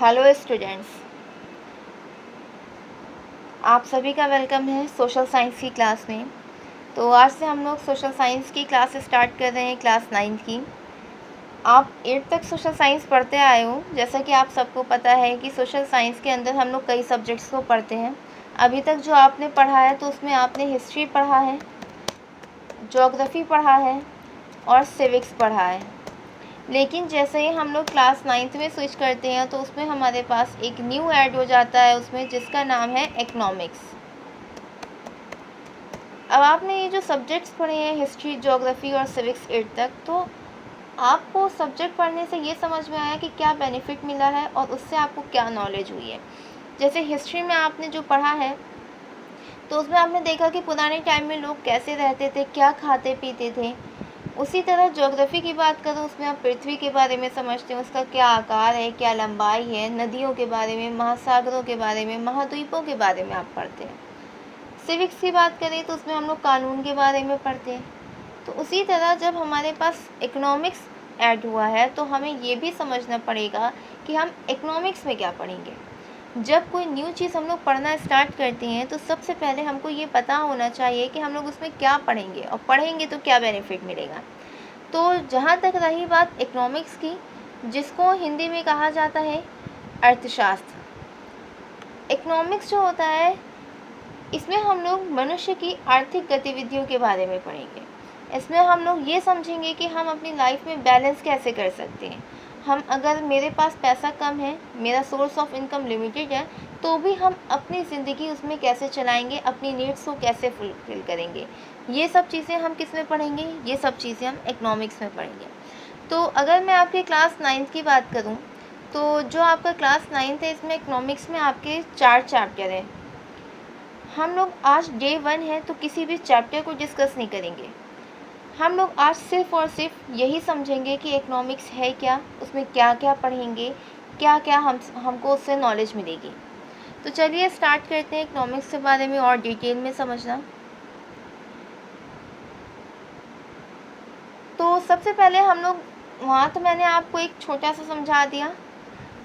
Hello students, आप सभी का वेलकम है सोशल साइंस की क्लास में। तो आज से हम लोग सोशल साइंस की क्लास स्टार्ट कर रहे हैं, क्लास 9 की। आप 8 तक सोशल साइंस पढ़ते आए हो। जैसा कि आप सबको पता है कि सोशल साइंस के अंदर हम लोग कई सब्जेक्ट्स को पढ़ते हैं। अभी तक जो आपने पढ़ा है तो उसमें आपने हिस्ट्री पढ़ा है, ज्योग्राफी पढ़ा है और सिविक्स पढ़ा है। लेकिन जैसे ही हम लोग क्लास 9th में स्विच करते हैं तो उसमें हमारे पास एक न्यू ऐड हो जाता है उसमें, जिसका नाम है इकोनॉमिक्स। अब आपने ये जो सब्जेक्ट्स पढ़े हैं हिस्ट्री, ज्योग्राफी और सिविक्स 8 तक, तो आपको सब्जेक्ट पढ़ने से ये समझ में आया कि क्या बेनिफिट मिला है और उससे आपको क्या नॉलेज हुई है। जैसे हिस्ट्री में आपने जो पढ़ा है तो उसमें आपने देखा कि पुराने टाइम में लोग कैसे रहते थे, क्या खाते पीते थे। उसी तरह ज्योग्राफी की बात करूँ, उसमें आप पृथ्वी के बारे में समझते हैं, उसका क्या आकार है, क्या लंबाई है, नदियों के बारे में, महासागरों के बारे में, महाद्वीपों के बारे में आप पढ़ते हैं। सिविक्स की बात करें तो उसमें हम लोग कानून के बारे में पढ़ते हैं। तो उसी तरह जब हमारे पास इकोनॉमिक्स ऐड हुआ है तो हमें ये भी समझना पड़ेगा कि हम इकोनॉमिक्स में क्या पढ़ेंगे। जब कोई न्यू चीज़ हम लोग पढ़ना स्टार्ट करते हैं तो सबसे पहले हमको ये पता होना चाहिए कि हम लोग उसमें क्या पढ़ेंगे और पढ़ेंगे तो क्या बेनिफिट मिलेगा। तो जहाँ तक रही बात इकोनॉमिक्स की, जिसको हिंदी में कहा जाता है अर्थशास्त्र। इकोनॉमिक्स जो होता है, इसमें हम लोग मनुष्य की आर्थिक गतिविधियों के बारे में पढ़ेंगे। इसमें हम लोग ये समझेंगे कि हम अपनी लाइफ में बैलेंस कैसे कर सकते हैं। हम अगर मेरे पास पैसा कम है, मेरा सोर्स ऑफ इनकम लिमिटेड है, तो भी हम अपनी ज़िंदगी उसमें कैसे चलाएंगे, अपनी नीड्स को कैसे फुलफिल करेंगे। ये सब चीज़ें हम किस में पढ़ेंगे, ये सब चीज़ें हम इकोनॉमिक्स में पढ़ेंगे। तो अगर मैं आपके क्लास 9th की बात करूँ तो जो आपका क्लास 9th है, इसमें इकोनॉमिक्स में आपके 4 चैप्टर हैं। हम लोग आज डे 1 है तो किसी भी चैप्टर को डिस्कस नहीं करेंगे। हम लोग आज सिर्फ़ और सिर्फ यही समझेंगे कि इकोनॉमिक्स है क्या, उसमें क्या क्या पढ़ेंगे, क्या क्या हमको उससे नॉलेज मिलेगी। तो चलिए स्टार्ट करते हैं इकोनॉमिक्स के बारे में और डिटेल में समझना। तो सबसे पहले हम लोग वहाँ तो मैंने आपको एक छोटा सा समझा दिया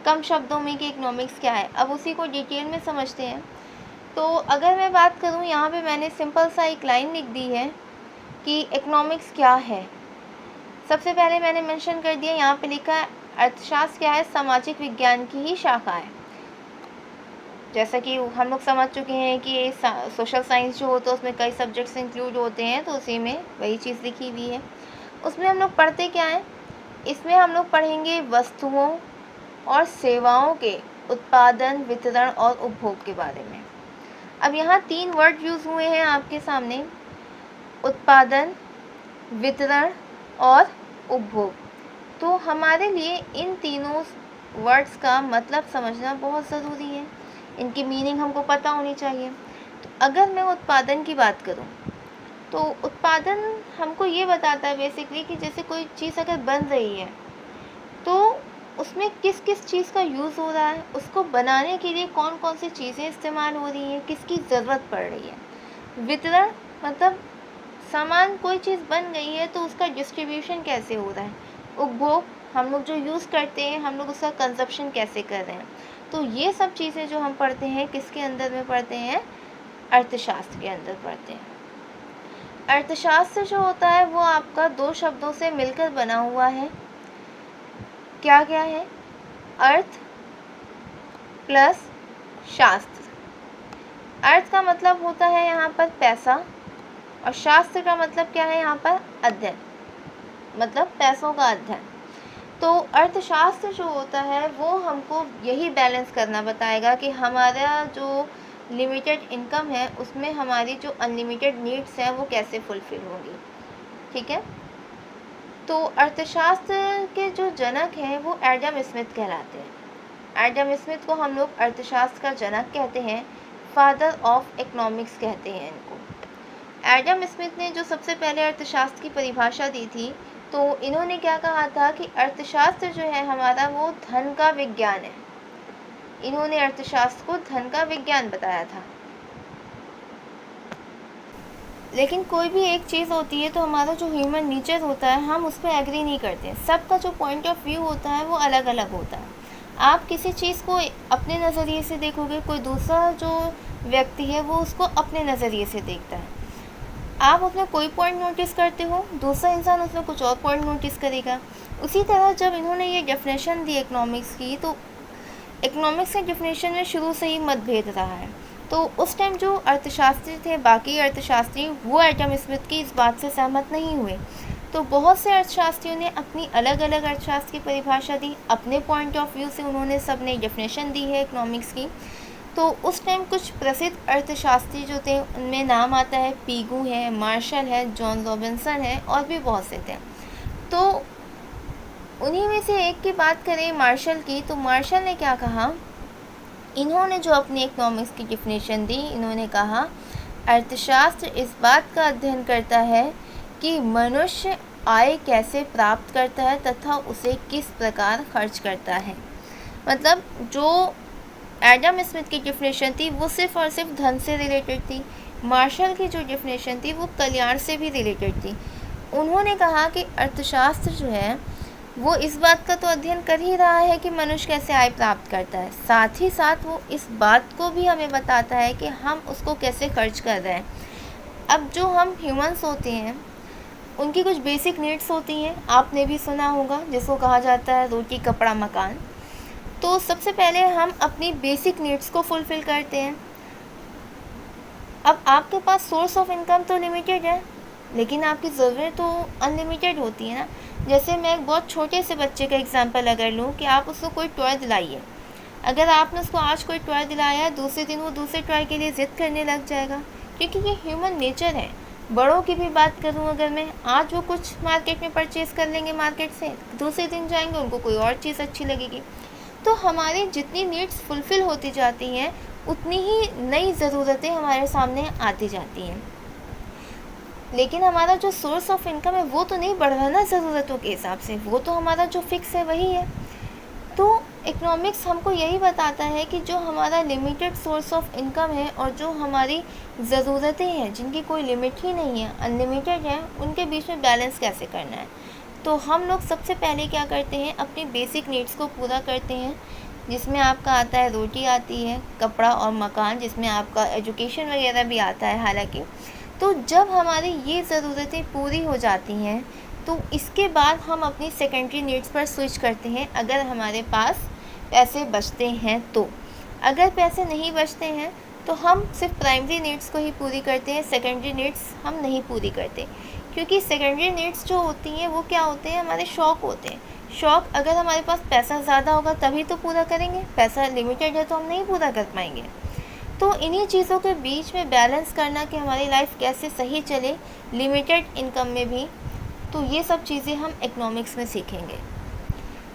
कम शब्दों में कि इकोनॉमिक्स क्या है। अब उसी को डिटेल में समझते हैं। तो अगर मैं बात करूँ, यहाँ पे मैंने सिंपल सा एक लाइन लिख दी है कि इकोनॉमिक्स क्या है। सबसे पहले मैंने मेंशन कर दिया, यहाँ पे लिखा है अर्थशास्त्र क्या है, सामाजिक विज्ञान की ही शाखा है। जैसा कि हम लोग समझ चुके हैं कि सोशल साइंस जो होता है उसमें कई सब्जेक्ट्स इंक्लूड होते हैं, तो उसी में वही चीज़ लिखी हुई है। उसमें हम लोग पढ़ते क्या हैं, इसमें हम लोग पढ़ेंगे वस्तुओं और सेवाओं के उत्पादन, वितरण और उपभोग के बारे में। अब यहाँ 3 वर्ड यूज़ हुए हैं आपके सामने, उत्पादन, वितरण और उपभोग। तो हमारे लिए इन तीनों वर्ड्स का मतलब समझना बहुत ज़रूरी है, इनकी मीनिंग हमको पता होनी चाहिए। तो अगर मैं उत्पादन की बात करूं तो उत्पादन हमको ये बताता है बेसिकली कि जैसे कोई चीज़ अगर बन रही है तो उसमें किस किस चीज़ का यूज़ हो रहा है, उसको बनाने के लिए कौन कौन सी चीज़ें इस्तेमाल हो रही हैं, किसकी ज़रूरत पड़ रही है। वितरण मतलब सामान, कोई चीज़ बन गई है तो उसका डिस्ट्रीब्यूशन कैसे हो रहा है। उपभोग, हम लोग जो यूज़ करते हैं, हम लोग उसका कंजप्शन कैसे कर रहे हैं। तो ये सब चीज़ें जो हम पढ़ते हैं किसके अंदर में पढ़ते हैं, अर्थशास्त्र के अंदर पढ़ते हैं। अर्थशास्त्र जो होता है वो आपका 2 शब्दों से मिलकर बना हुआ है। क्या क्या है, अर्थ प्लस शास्त्र। अर्थ का मतलब होता है यहाँ पर पैसा, और शास्त्र का मतलब क्या है यहाँ पर, अध्ययन, मतलब पैसों का अध्ययन। तो अर्थशास्त्र जो होता है वो हमको यही बैलेंस करना बताएगा कि हमारा जो लिमिटेड इनकम है उसमें हमारी जो अनलिमिटेड नीड्स हैं वो कैसे फुलफिल होंगी। ठीक है। तो अर्थशास्त्र के जो जनक हैं वो एडम स्मिथ कहलाते हैं। एडम स्मिथ को हम लोग अर्थशास्त्र का जनक कहते हैं, फादर ऑफ इकोनॉमिक्स कहते हैं इनको। एडम स्मिथ ने जो सबसे पहले अर्थशास्त्र की परिभाषा दी थी, तो इन्होंने क्या कहा था कि अर्थशास्त्र जो है हमारा वो धन का विज्ञान है। इन्होंने अर्थशास्त्र को धन का विज्ञान बताया था। लेकिन कोई भी एक चीज़ होती है तो हमारा जो ह्यूमन नेचर होता है हम उस पर एग्री नहीं करते। सबका जो पॉइंट ऑफ व्यू होता है वो अलग अलग होता है। आप किसी चीज़ को अपने नज़रिए से देखोगे, कोई दूसरा जो व्यक्ति है वो उसको अपने नज़रिए से देखता है। आप उसमें कोई पॉइंट नोटिस करते हो, दूसरा इंसान उसमें कुछ और पॉइंट नोटिस करेगा। उसी तरह जब इन्होंने ये डेफिनेशन दी इकोनॉमिक्स की, तो इकोनॉमिक्स के डेफिनेशन में शुरू से ही मतभेद रहा है। तो उस टाइम जो अर्थशास्त्री थे, बाकी अर्थशास्त्री, वो एडम स्मिथ की इस बात से सहमत नहीं हुए। तो बहुत से अर्थशास्त्रियों ने अपनी अलग अलग अर्थशास्त्र की परिभाषा दी, अपने पॉइंट ऑफ व्यू से उन्होंने सबने डेफिनेशन दी है इकोनॉमिक्स की। तो उस टाइम कुछ प्रसिद्ध अर्थशास्त्री जो थे उनमें नाम आता है पीगू है, मार्शल है, जॉन रॉबिन्सन है और भी बहुत से थे। तो उन्हीं में से एक की बात करें मार्शल की, तो मार्शल ने क्या कहा, इन्होंने जो अपनी इकोनॉमिक्स की डेफिनेशन दी, इन्होंने कहा अर्थशास्त्र इस बात का अध्ययन करता है कि मनुष्य आय कैसे प्राप्त करता है तथा उसे किस प्रकार खर्च करता है। मतलब जो एडम स्मिथ की डेफिनेशन थी वो सिर्फ और सिर्फ धन से रिलेटेड थी, मार्शल की जो डेफिनेशन थी वो कल्याण से भी रिलेटेड थी। उन्होंने कहा कि अर्थशास्त्र जो है वो इस बात का तो अध्ययन कर ही रहा है कि मनुष्य कैसे आय प्राप्त करता है, साथ ही साथ वो इस बात को भी हमें बताता है कि हम उसको कैसे खर्च कर रहे हैं। अब जो हम ह्यूमंस होते हैं उनकी कुछ बेसिक नीड्स होती हैं, आपने भी सुना होगा, जिसको कहा जाता है रोटी कपड़ा मकान। तो सबसे पहले हम अपनी बेसिक नीड्स को फुलफ़िल करते हैं। अब आपके पास सोर्स ऑफ इनकम तो लिमिटेड है, लेकिन आपकी ज़रूरत तो अनलिमिटेड होती है ना। जैसे मैं एक बहुत छोटे से बच्चे का एग्जांपल अगर लूँ कि आप उसको कोई टॉय दिलाइए, अगर आपने उसको आज कोई टॉय दिलाया, दूसरे दिन वो दूसरे टॉय के लिए ज़िद करने लग जाएगा, क्योंकि ये ह्यूमन नेचर है। बड़ों की भी बात करूँ अगर मैं, आज वो कुछ मार्केट में परचेज़ कर लेंगे मार्केट से, दूसरे दिन जाएंगे उनको कोई और चीज़ अच्छी लगेगी। तो हमारी जितनी नीड्स फुलफ़िल होती जाती हैं उतनी ही नई ज़रूरतें हमारे सामने आती जाती हैं, लेकिन हमारा जो सोर्स ऑफ इनकम है वो तो नहीं बढ़ रहा ना ज़रूरतों के हिसाब से, वो तो हमारा जो फिक्स है वही है। तो इकोनॉमिक्स हमको यही बताता है कि जो हमारा लिमिटेड सोर्स ऑफ इनकम है और जो हमारी ज़रूरतें हैं जिनकी कोई लिमिट ही नहीं है, अनलिमिटेड है, उनके बीच में बैलेंस कैसे करना है। तो हम लोग सबसे पहले क्या करते हैं, अपनी बेसिक नीड्स को पूरा करते हैं, जिसमें आपका आता है रोटी आती है, कपड़ा और मकान, जिसमें आपका एजुकेशन वगैरह भी आता है हालांकि। तो जब हमारी ये ज़रूरतें पूरी हो जाती हैं तो इसके बाद हम अपनी सेकेंडरी नीड्स पर स्विच करते हैं, अगर हमारे पास पैसे बचते हैं तो। अगर पैसे नहीं बचते हैं तो हम सिर्फ प्राइमरी नीड्स को ही पूरी करते हैं, सेकेंडरी नीड्स हम नहीं पूरी करते, क्योंकि सेकेंडरी नीड्स जो होती हैं वो क्या होते हैं, हमारे शौक़ होते हैं। शौक़ अगर हमारे पास पैसा ज़्यादा होगा तभी तो पूरा करेंगे, पैसा लिमिटेड है तो हम नहीं पूरा कर पाएंगे। तो इन्हीं चीज़ों के बीच में बैलेंस करना कि हमारी लाइफ कैसे सही चले लिमिटेड इनकम में भी, तो ये सब चीज़ें हम इकोनॉमिक्स में सीखेंगे।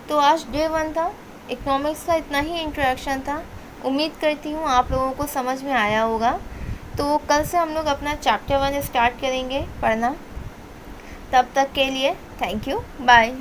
तो आज डे 1 था, इकोनॉमिक्स का इतना ही इंट्रोडक्शन था। उम्मीद करती हूँ आप लोगों को समझ में आया होगा। तो कल से हम लोग अपना चैप्टर 1 स्टार्ट करेंगे पढ़ना। तब तक के लिए थैंक यू, बाय।